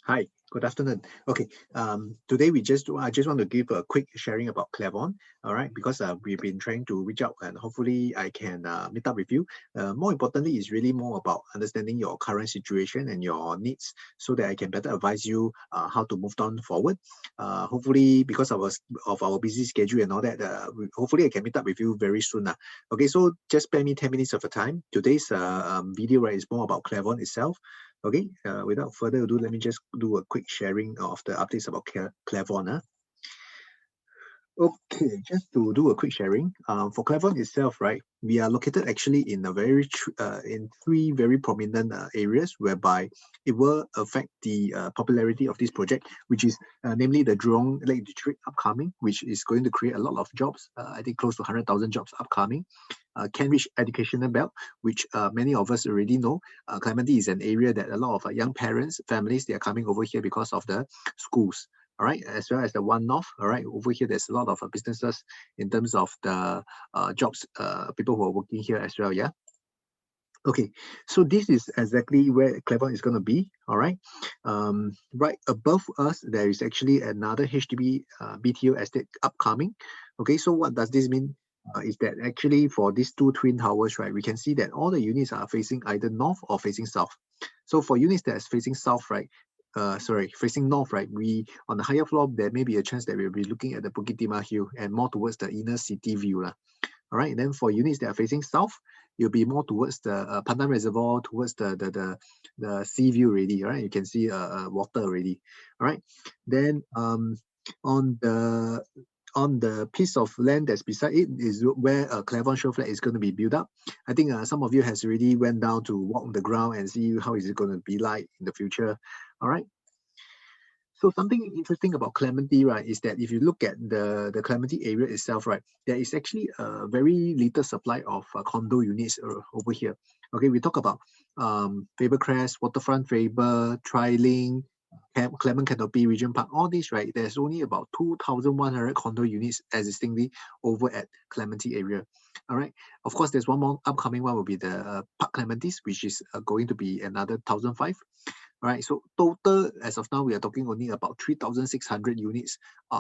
Hi, good afternoon. Okay, today I just want to give a quick sharing about Clavon. All right, because we've been trying to reach out and hopefully I can meet up with you. More importantly, is really more about understanding your current situation and your needs, so that I can better advise you how to move on forward. Hopefully, because of our busy schedule and all that, hopefully I can meet up with you very soon. Okay, so just spare me 10 minutes of your time. Today's video right is more about Clavon itself. Okay, without further ado, let me just do a quick sharing of the updates about Clavon. Okay, just to do a quick sharing, for Clavon itself, right, we are located actually in in three very prominent areas whereby it will affect the popularity of this project, which is namely the Jurong Lake District upcoming, which is going to create a lot of jobs. I think close to 100,000 jobs upcoming. Kent Educational Belt, which many of us already know. Clementi is an area that a lot of young parents, families, they are coming over here because of the schools. All right, as well as the one north. All right, over here there's a lot of businesses in terms of the jobs, people who are working here as well. Yeah. Okay, so this is exactly where Cleveland is going to be. All right, right above us there is actually another HDB BTO estate upcoming. Okay, so what does this mean? Is that actually for these two twin towers, right? We can see that all the units are facing either north or facing south. So for units that is facing south, right? Facing north, right? We on the higher floor there may be a chance that we'll be looking at the Bukit Timah Hill and more towards the inner city view, lah. All right, and then for units that are facing south, you'll be more towards the Pandan Reservoir, towards the sea view already. All right, you can see water already. All right, then on the on the piece of land that's beside it is where a Clavon show flat is going to be built up. I think some of you has already went down to walk on the ground and see how is it going to be like in the future. All right. So something interesting about Clementi, right, is that if you look at the Clementi area itself, right, there is actually a very little supply of condo units over here. Okay, we talk about Faber Crest, Waterfront Faber, Trilink, Clement Canopy, Region Park, all these, right, there's only about 2,100 condo units existingly over at Clementi area. All right. Of course, there's one more upcoming one will be the Park Clementis, which is going to be another 1,005. Right, so total as of now, we are talking only about 3,600 units,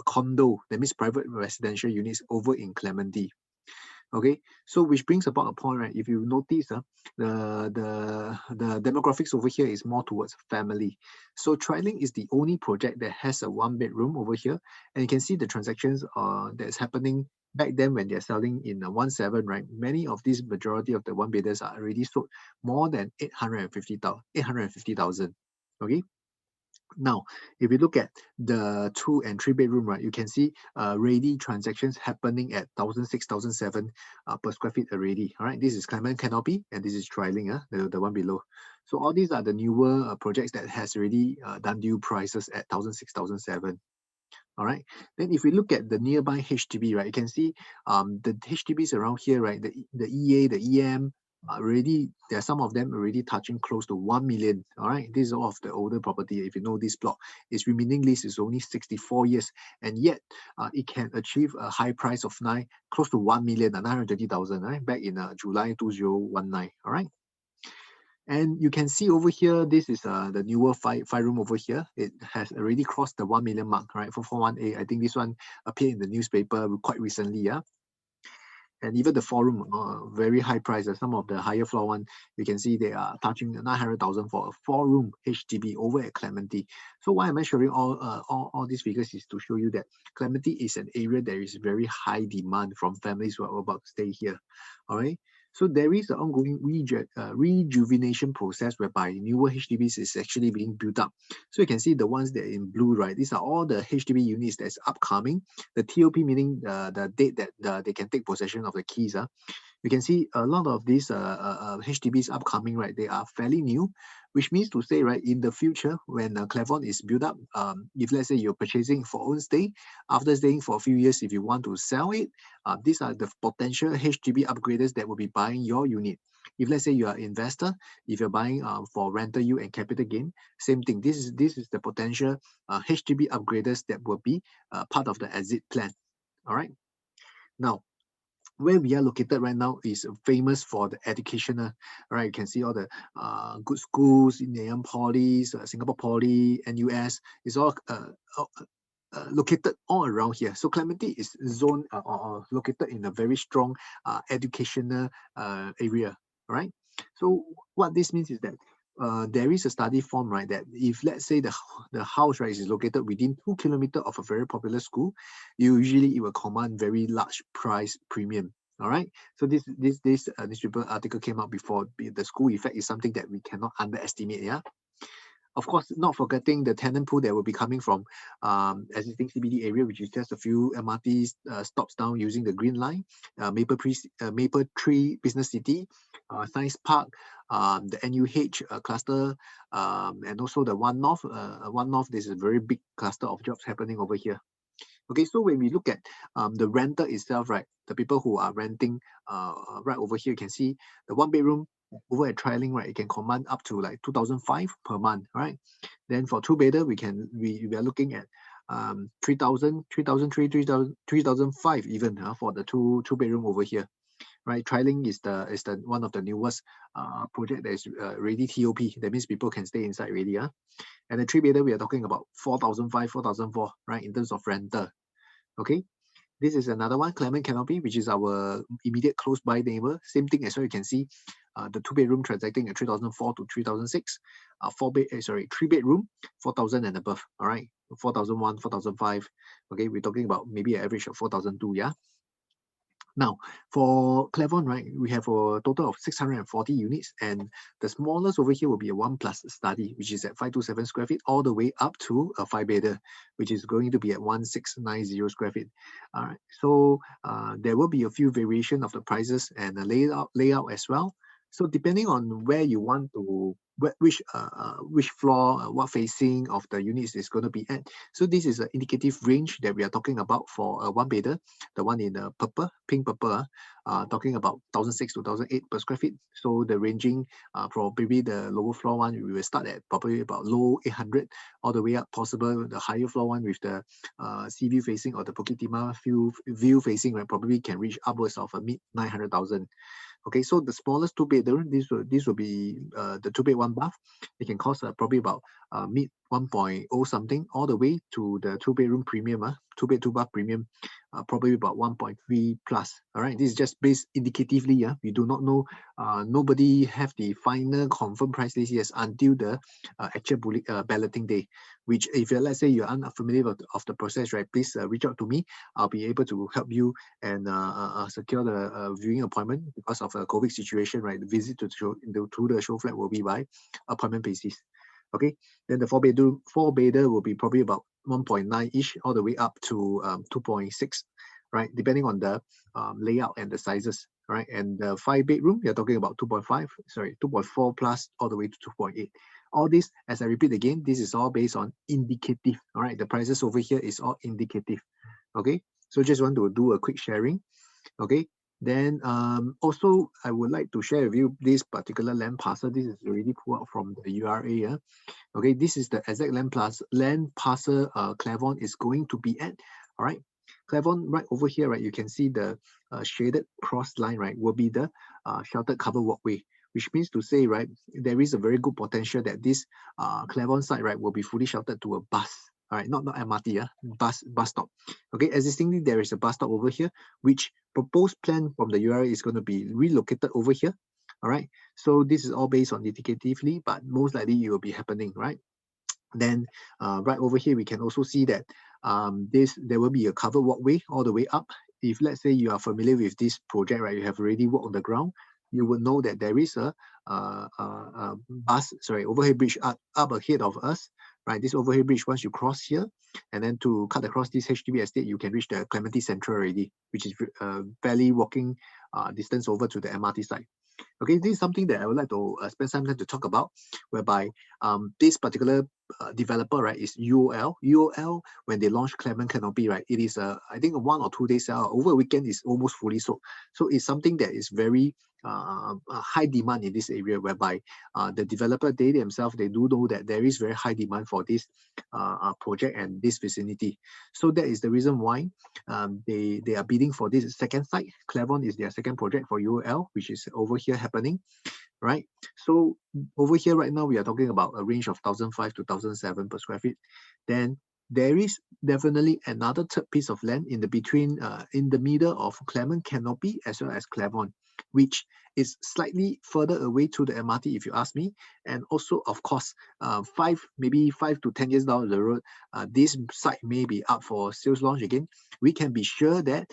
condo, that means private residential units over in Clementi. Okay, so which brings about a point, right? If you notice, the demographics over here is more towards family. So Trilink is the only project that has a one bedroom over here, and you can see the transactions that's happening back then when they're selling in 1.7, right? Many of these majority of the one bidders are already sold more than 850,000. Okay, now if you look at the 2 and 3 bedroom, right, you can see ready transactions happening at 1,006, 1,007 per square feet already. All right, this is Clement Canopy and this is Trilink, the one below. So all these are the newer projects that has already done due prices at 1,006, 1,007. All right, then if we look at the nearby HDB, right, you can see the HDBs around here, right, the EA, the EM, already there are some of them already touching close to 1 million. All right, this is all of the older property. If you know, this block, its remaining lease is only 64 years, and yet it can achieve a high price of close to 1 million, 930,000, right, back in July 2019. All right. And you can see over here, this is the newer five room over here. It has already crossed the 1 million mark, right? For 41A. I think this one appeared in the newspaper quite recently, yeah. And even the four-room, very high prices. Some of the higher floor one, you can see they are touching 900,000 for a four-room HDB over at Clementi. So why am I showing all these figures is to show you that Clementi is an area that is very high demand from families who are about to stay here. All right. So there is an ongoing rejuvenation process whereby newer HDBs is actually being built up. So you can see the ones that are in blue, right? These are all the HDB units that's upcoming. The TOP meaning the date that they can take possession of the keys. You can see a lot of these HDBs upcoming, right? They are fairly new, which means to say, right, in the future, when Clavon is built up, if let's say you're purchasing for own stay, after staying for a few years, if you want to sell it, these are the potential HDB upgraders that will be buying your unit. If let's say you are an investor, if you're buying for rental yield and capital gain, same thing. This is the potential HDB upgraders that will be part of the exit plan. All right. Now, where we are located right now is famous for the educational, right? You can see all the good schools in Nanyang Poly, Singapore Poly, NUS. It's all located all around here. So Clementi is zone or located in a very strong educational area, right? So what this means is that there is a study form, right, that if let's say the house, right, is located within 2 kilometers of a very popular school, usually it will command very large price premium. All right. So this newspaper article came out before. The school effect is something that we cannot underestimate. Yeah. Of course, not forgetting the tenant pool that will be coming from existing CBD area, which is just a few MRT stops down using the Green Line, Maple Tree Business City, Science Park, the NUH cluster, and also the One North. One North, this is a very big cluster of jobs happening over here. Okay, so when we look at the renter itself, right, the people who are renting right over here, you can see the one bedroom over at Trialing, right, it can command up to like 2005 per month, right? Then for two bedder, we are looking at 3,000, 3,500 even for the two bedroom over here, right? Trialing is the one of the newest project that is ready TOP. That means people can stay inside already, yeah. And the three bedder, we are talking about 4,005, 4,004, right, in terms of rental. Okay, this is another one, Clement Canopy, which is our immediate close by neighbor. Same thing as well. You can see the two bedroom transacting at 3,004 to 3,006. Three bedroom 4,000 and above. All right, 4,001, 4,005. Okay, we're talking about maybe an average of 4,002. Yeah. Now, for Clavon, right, we have a total of 640 units, and the smallest over here will be a 1+ study, which is at 527 square feet, all the way up to a 5-bedder, which is going to be at 1690 square feet. All right, so there will be a few variation of the prices and the layout as well. So depending on where you want to, which floor, what facing of the units is going to be at. So this is an indicative range that we are talking about for a 1-bedder. The one in the pink purple, talking about 1,006 to 1,008 per square feet. So the ranging for maybe the lower floor one, we will start at probably about low 800 all the way up, possible the higher floor one with the sea view facing or the Bukit Timah view facing, right, probably can reach upwards of a mid 900,000. Okay, so the smallest two bedroom, this will be the 2-bed 1 bath. It can cost probably about mid 1.0 something, all the way to the 2-bedroom premium, 2-bed 2-bath premium, probably about 1.3 plus. All right, this is just based indicatively. We do not know. Nobody have the final confirmed price list yet until the actual balloting day. Which, if let's say you're unfamiliar of the process, right, please reach out to me. I'll be able to help you and secure the viewing appointment because of the COVID situation, right? The visit to the show flat will be by appointment basis. Okay, then the 4-bedder will be probably about 1.9-ish all the way up to 2.6, right? Depending on the layout and the sizes, right? And the 5-bedroom, you're talking about 2.4 plus all the way to 2.8. All this, as I repeat again, this is all based on indicative, all right? The prices over here is all indicative, okay? So just want to do a quick sharing, okay? Then also, I would like to share with you this particular land parcel. This is already pulled out from the URA. Yeah? Okay, this is the exact land parcel Clavon is going to be at. All right, Clavon right over here, right? You can see the shaded cross line, right? Will be the sheltered covered walkway, which means to say, right, there is a very good potential that this Clavon site, right, will be fully sheltered to a bus. All right, not MRT, bus stop. Okay, existingly there is a bus stop over here, which proposed plan from the URA is going to be relocated over here. All right, so this is all based on indicatively, but most likely it will be happening, right? Then right over here, we can also see that there will be a covered walkway all the way up. If let's say you are familiar with this project, right, you have already walked on the ground, you will know that there is a overhead bridge up ahead of us, right? This overhead bridge, once you cross here, and then to cut across this HDB estate, you can reach the Clementi Central already, which is barely walking distance over to the MRT side. Okay, this is something that I would like to spend some time to talk about, whereby this particular developer, right, is UOL. UOL, when they launched Clavon Canopy, right, it is I think a 1 or 2 day sale. Over a weekend is almost fully sold. So it's something that is very high demand in this area, whereby the developer, they themselves, they do know that there is very high demand for this project and this vicinity. So that is the reason why they are bidding for this second site. Clavon is their second project for UOL, which is over here happening, right? So over here right now, we are talking about a range of 1,005 to 1,007 per square feet. Then there is definitely another third piece of land in the between, in the middle of Clement Canopy as well as Clavon, which is slightly further away to the MRT, if you ask me. And also, of course, maybe 5 to 10 years down the road, this site may be up for sales launch again. We can be sure that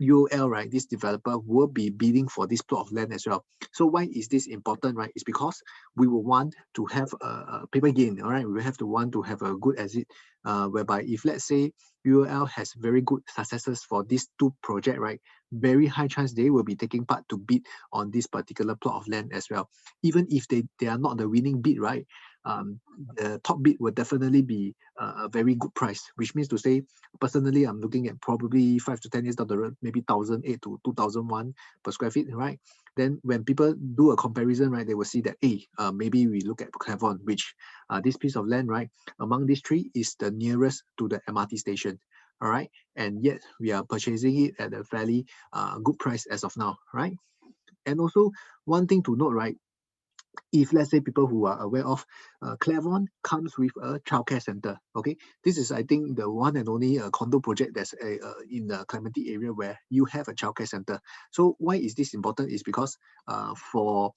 UOL, right, this developer will be bidding for this plot of land as well. So why is this important, right? It's because we will want to have a paper gain, all right? We will have to want to have a good exit, whereby if let's say UOL has very good successes for these two projects, right, very high chance they will be taking part to bid on this particular plot of land as well. Even if they are not the winning bid, right, the top bid will definitely be a very good price, which means to say, personally, I'm looking at probably 5 to 10 years down the road, maybe 1,008 to 2,001 per square feet, right? Then when people do a comparison, right, they will see that, hey, maybe we look at Clavon, which this piece of land, right, among these three is the nearest to the MRT station, all right? And yet we are purchasing it at a fairly good price as of now, right? And also, one thing to note, right, if let's say people who are aware of, Clavon comes with a childcare center. Okay, this is I think the one and only condo project that's in the Clementi area where you have a childcare center. So why is this important? Is because for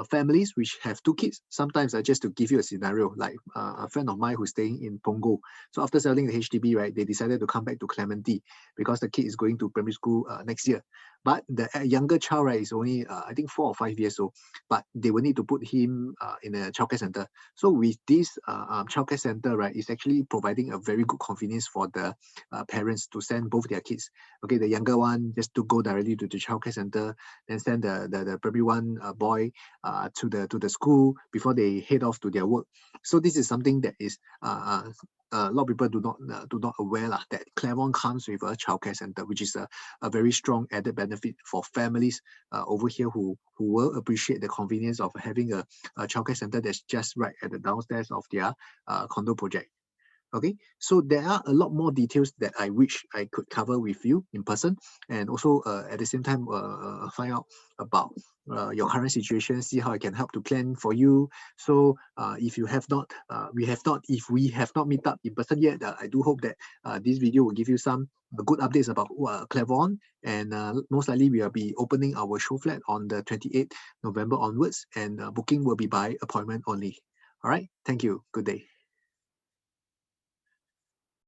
families which have two kids, sometimes just to give you a scenario, like a friend of mine who's staying in Punggol. So after selling the HDB, right, they decided to come back to Clementi because the kid is going to primary school next year. But the younger child, right, is only I think 4 or 5 years old, but they will need to put him in a childcare center. So with this childcare center, right, is actually providing a very good convenience for the parents to send both their kids. Okay, the younger one just to go directly to the childcare center, then send the primary one boy to the school before they head off to their work. So this is something that is a lot of people do not aware that Clavon comes with a childcare center, which is a very strong added benefit for families over here who will appreciate the convenience of having a childcare center that's just right at the downstairs of their condo project. Okay, so there are a lot more details that I wish I could cover with you in person, and also at the same time find out about your current situation, see how I can help to plan for you. So if you have not, if we have not met up in person yet, I do hope that this video will give you some good updates about Clavon, and most likely we will be opening our show flat on the 28th November onwards, and booking will be by appointment only. All right, thank you. Good day.